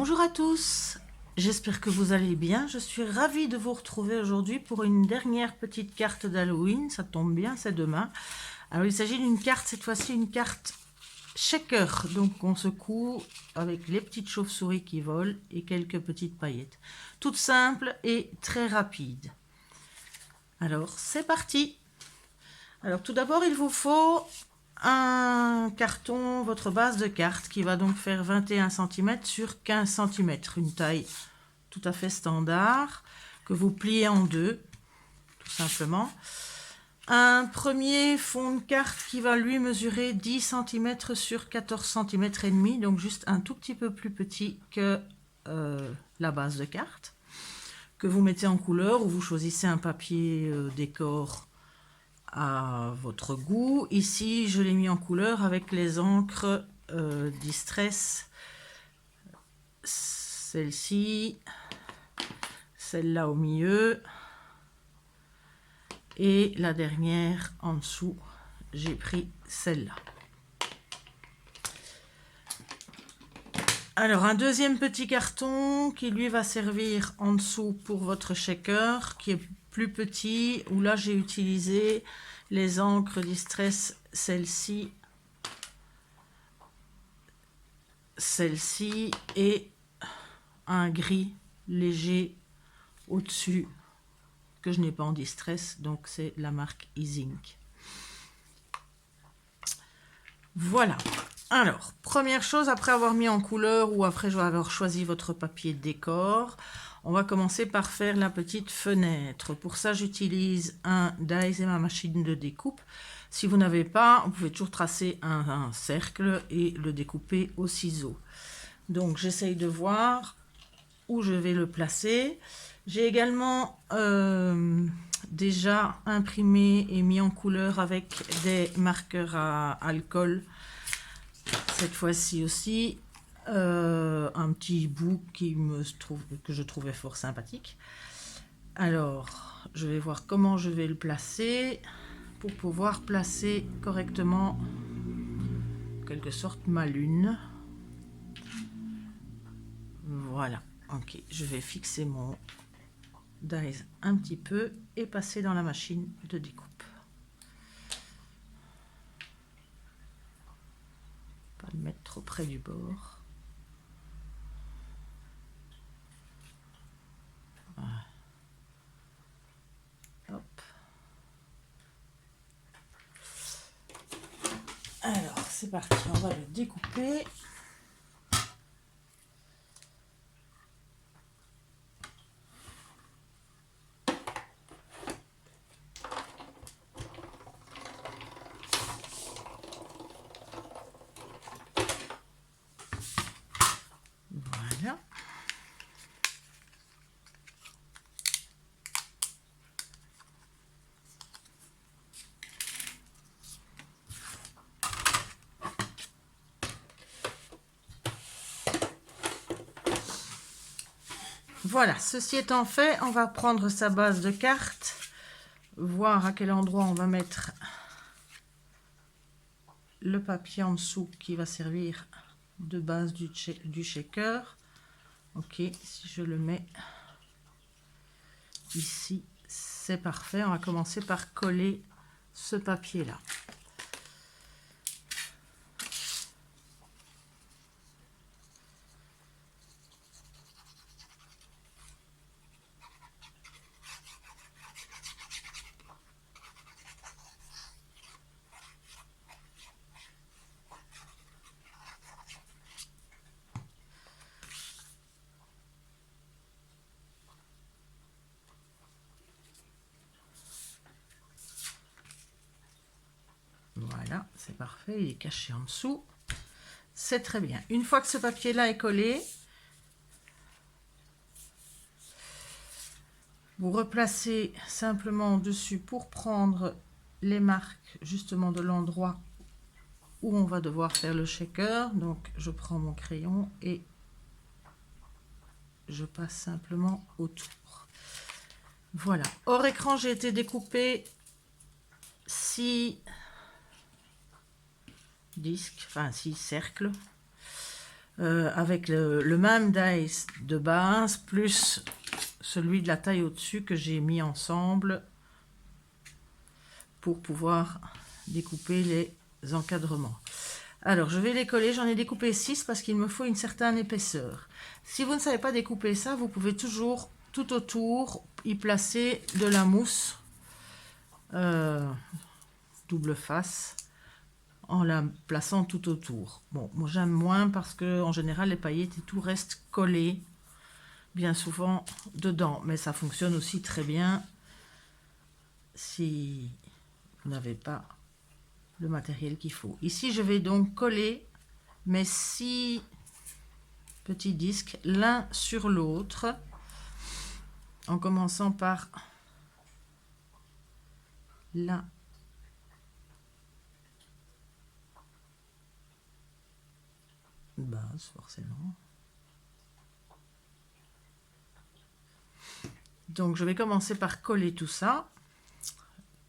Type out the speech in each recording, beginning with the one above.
Bonjour à tous, j'espère que vous allez bien. Je suis ravie de vous retrouver aujourd'hui pour une dernière petite carte d'Halloween. Ça tombe bien, c'est demain. Alors il s'agit d'une carte, cette fois-ci une carte shaker. Donc on secoue avec les petites chauves-souris qui volent et quelques petites paillettes. Toute simple et très rapide. Alors c'est parti. Alors tout d'abord il vous faut un carton, votre base de carte qui va donc faire 21 cm sur 15 cm, une taille tout à fait standard que vous pliez en deux, tout simplement. Un premier fond de carte qui va lui mesurer 10 cm sur 14 cm et demi, donc juste un tout petit peu plus petit que la base de carte, que vous mettez en couleur ou vous choisissez un papier décor à votre goût. Ici, je l'ai mis en couleur avec les encres Distress. Celle-ci, celle-là au milieu et la dernière en dessous, j'ai pris celle-là. Alors, un deuxième petit carton qui lui va servir en dessous pour votre shaker, qui est plus petit, où là j'ai utilisé les encres Distress, celle-ci et un gris léger au-dessus que je n'ai pas en Distress, donc c'est la marque Easink. Voilà. Alors, première chose, après avoir mis en couleur ou après avoir choisi votre papier de décor, on va commencer par faire la petite fenêtre. Pour ça, j'utilise un dies et ma machine de découpe. Si vous n'avez pas, vous pouvez toujours tracer un cercle et le découper au ciseau. Donc, j'essaye de voir où je vais le placer. J'ai également déjà imprimé et mis en couleur avec des marqueurs à alcool. Cette fois-ci aussi, un petit bout que je trouvais fort sympathique. Alors, je vais voir comment je vais le placer pour pouvoir placer correctement, en quelque sorte, ma lune. Voilà, ok, je vais fixer mon dies un petit peu et passer dans la machine de découpe. Pas le mettre trop près du bord. Voilà. Hop. Alors, c'est parti, on va le découper. Voilà. Voilà, ceci étant fait, on va prendre sa base de carte, voir à quel endroit on va mettre le papier en dessous qui va servir de base du shaker. Ok, si je le mets ici, c'est parfait. On va commencer par coller ce papier là. Voilà, c'est parfait, il est caché en dessous. C'est très bien. Une fois que ce papier-là est collé, vous replacez simplement dessus pour prendre les marques justement de l'endroit où on va devoir faire le shaker. Donc, je prends mon crayon et je passe simplement autour. Voilà. Hors écran, j'ai été découper 6 disques, enfin 6 cercles. avec le même dice de base, plus celui de la taille au-dessus que j'ai mis ensemble pour pouvoir découper les encadrements. Alors, je vais les coller. J'en ai découpé 6 parce qu'il me faut une certaine épaisseur. Si vous ne savez pas découper ça, vous pouvez toujours, tout autour, y placer de la mousse double face en la plaçant tout autour. Bon, moi j'aime moins parce que en général, les paillettes et tout restent collés bien souvent dedans. Mais ça fonctionne aussi très bien si vous n'avez pas le matériel qu'il faut. Ici, je vais donc coller mes 6 petits disques l'un sur l'autre en commençant par la base forcément. Donc je vais commencer par coller tout ça,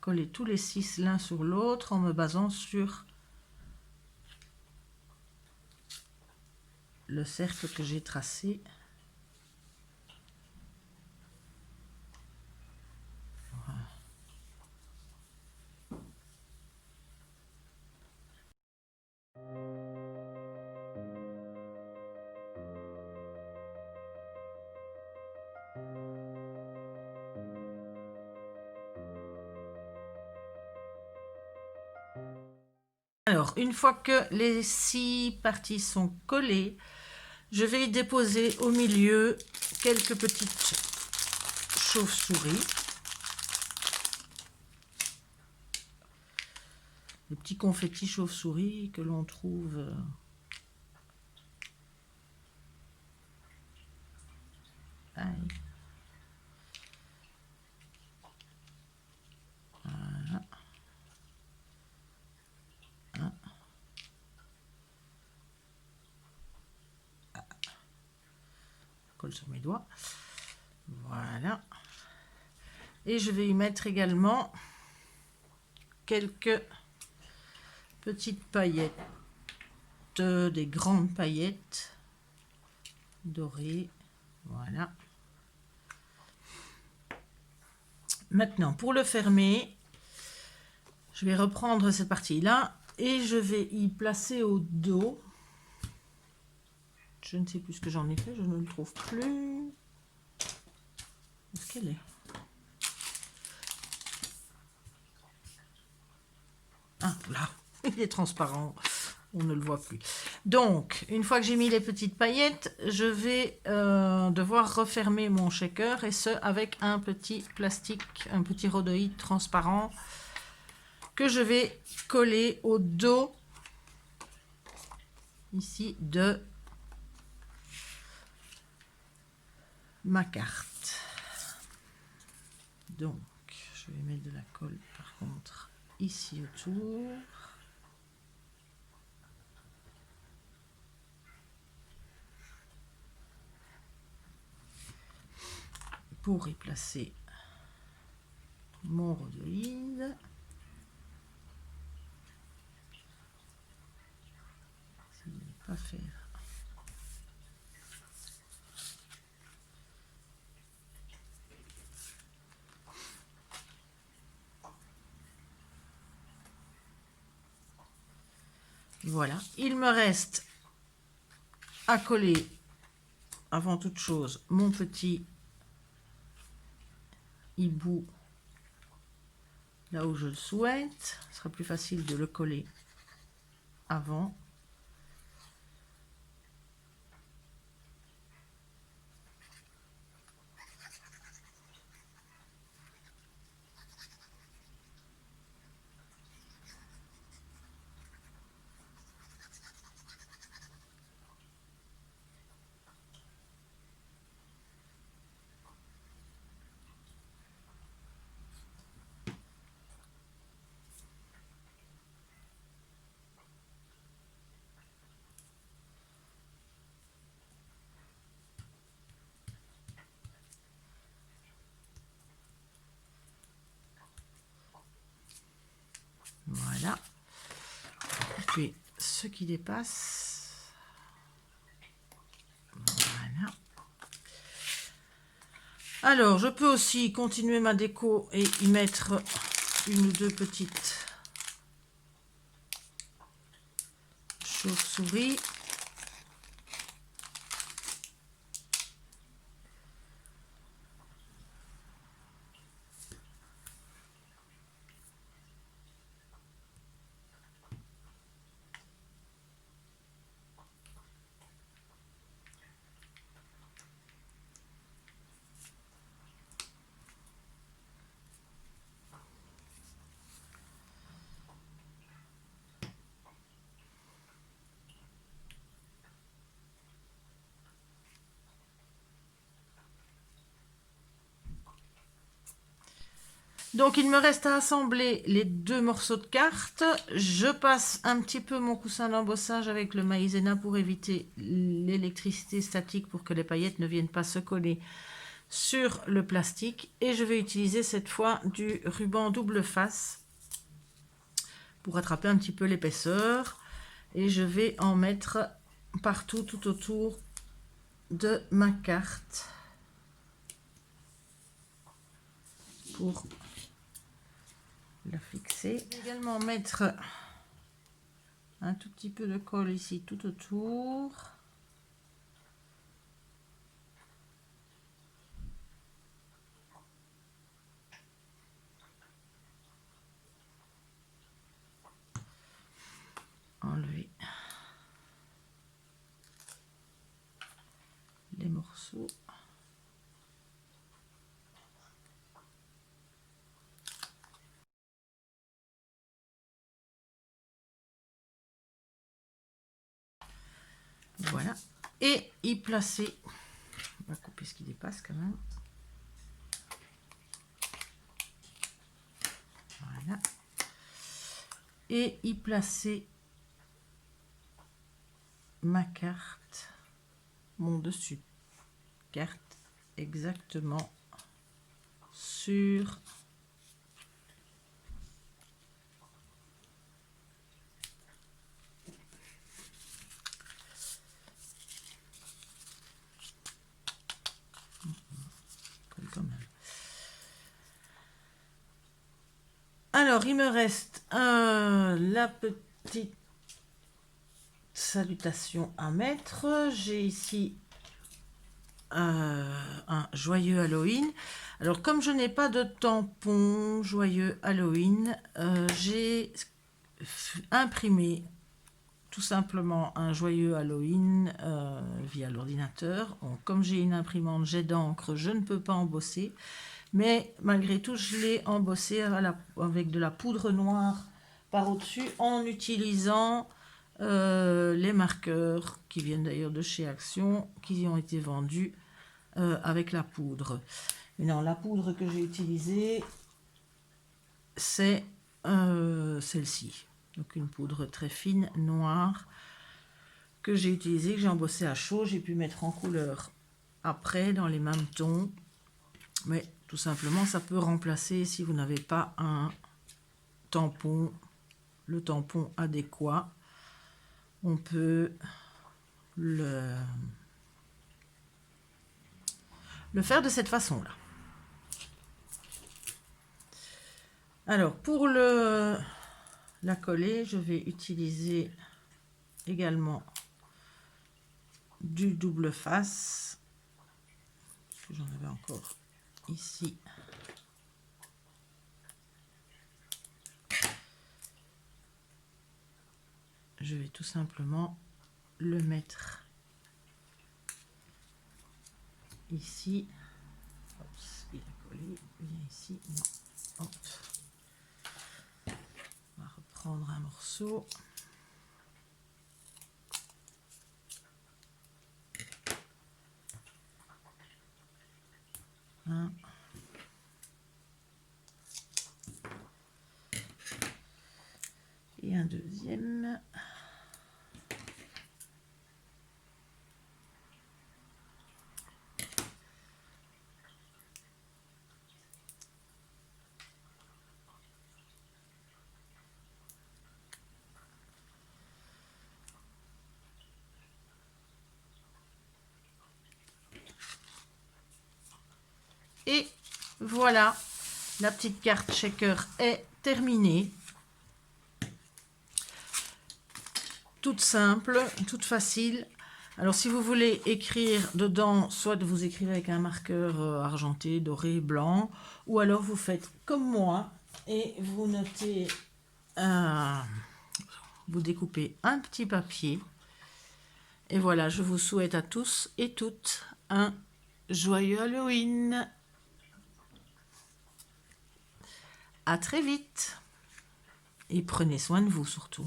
coller tous les 6 l'un sur l'autre en me basant sur le cercle que j'ai tracé. Voilà. Alors, une fois que les 6 parties sont collées, je vais déposer au milieu quelques petites chauves-souris. Des petits confettis chauves-souris que l'on trouve voilà. Colle sur mes doigts. Voilà. Et je vais y mettre également quelques petites paillettes, des grandes paillettes dorées. Voilà. Maintenant, pour le fermer, je vais reprendre cette partie-là et je vais y placer au dos. Je ne sais plus ce que j'en ai fait, je ne le trouve plus. Où est-ce qu'elle est? Ah, là, il est transparent, on ne le voit plus. Donc, une fois que j'ai mis les petites paillettes, je vais devoir refermer mon shaker, et ce, avec un petit plastique, un petit rhodoïde transparent que je vais coller au dos, ici, de ma carte. Donc, je vais mettre de la colle, par contre, ici autour. Pour y placer mon rhodoïde. Je ne vais pas faire. Voilà, il me reste à coller avant toute chose mon petit hibou là où je le souhaite. Ce sera plus facile de le coller avant. Voilà. Et puis ce qui dépasse, Alors, je peux aussi continuer ma déco et y mettre une ou deux petites chauves-souris. Donc, il me reste à assembler les deux morceaux de carte. Je passe un petit peu mon coussin d'embossage avec le maïzena pour éviter l'électricité statique pour que les paillettes ne viennent pas se coller sur le plastique. Et je vais utiliser cette fois du ruban double face pour attraper un petit peu l'épaisseur. Et je vais en mettre partout, tout autour de ma carte pour la fixer. Je vais également mettre un tout petit peu de colle ici tout autour. Enlever les morceaux. Voilà. Et y placer. On va couper ce qui dépasse quand même. Voilà. Et y placer ma carte, mon dessus carte, exactement sur quand même. Alors, il me reste la petite salutation à mettre. J'ai ici un joyeux Halloween. Alors, comme je n'ai pas de tampon joyeux Halloween, j'ai imprimé tout simplement un joyeux Halloween via l'ordinateur. Comme j'ai une imprimante jet d'encre, je ne peux pas embosser. Mais malgré tout, je l'ai embossé avec de la poudre noire par au-dessus en utilisant les marqueurs qui viennent d'ailleurs de chez Action, qui ont été vendus avec la poudre. Maintenant, la poudre que j'ai utilisée, c'est celle-ci. Donc une poudre très fine, noire, que j'ai utilisée, que j'ai embossée à chaud. J'ai pu mettre en couleur après, dans les mêmes tons. Mais tout simplement, ça peut remplacer si vous n'avez pas un tampon, le tampon adéquat. On peut le faire de cette façon-là. Alors, pour la coller, je vais utiliser également du double face. J'en avais encore ici. Je vais tout simplement le mettre ici. Oups, il a collé. Viens ici. Non. Hop. On va reprendre un morceau. Un. Et un deuxième. Et voilà, la petite carte shaker est terminée. Toute simple, toute facile. Alors si vous voulez écrire dedans, soit vous écrivez avec un marqueur argenté, doré, blanc, ou alors vous faites comme moi et vous notez, vous découpez un petit papier. Et voilà, je vous souhaite à tous et toutes un joyeux Halloween. À très vite et prenez soin de vous surtout.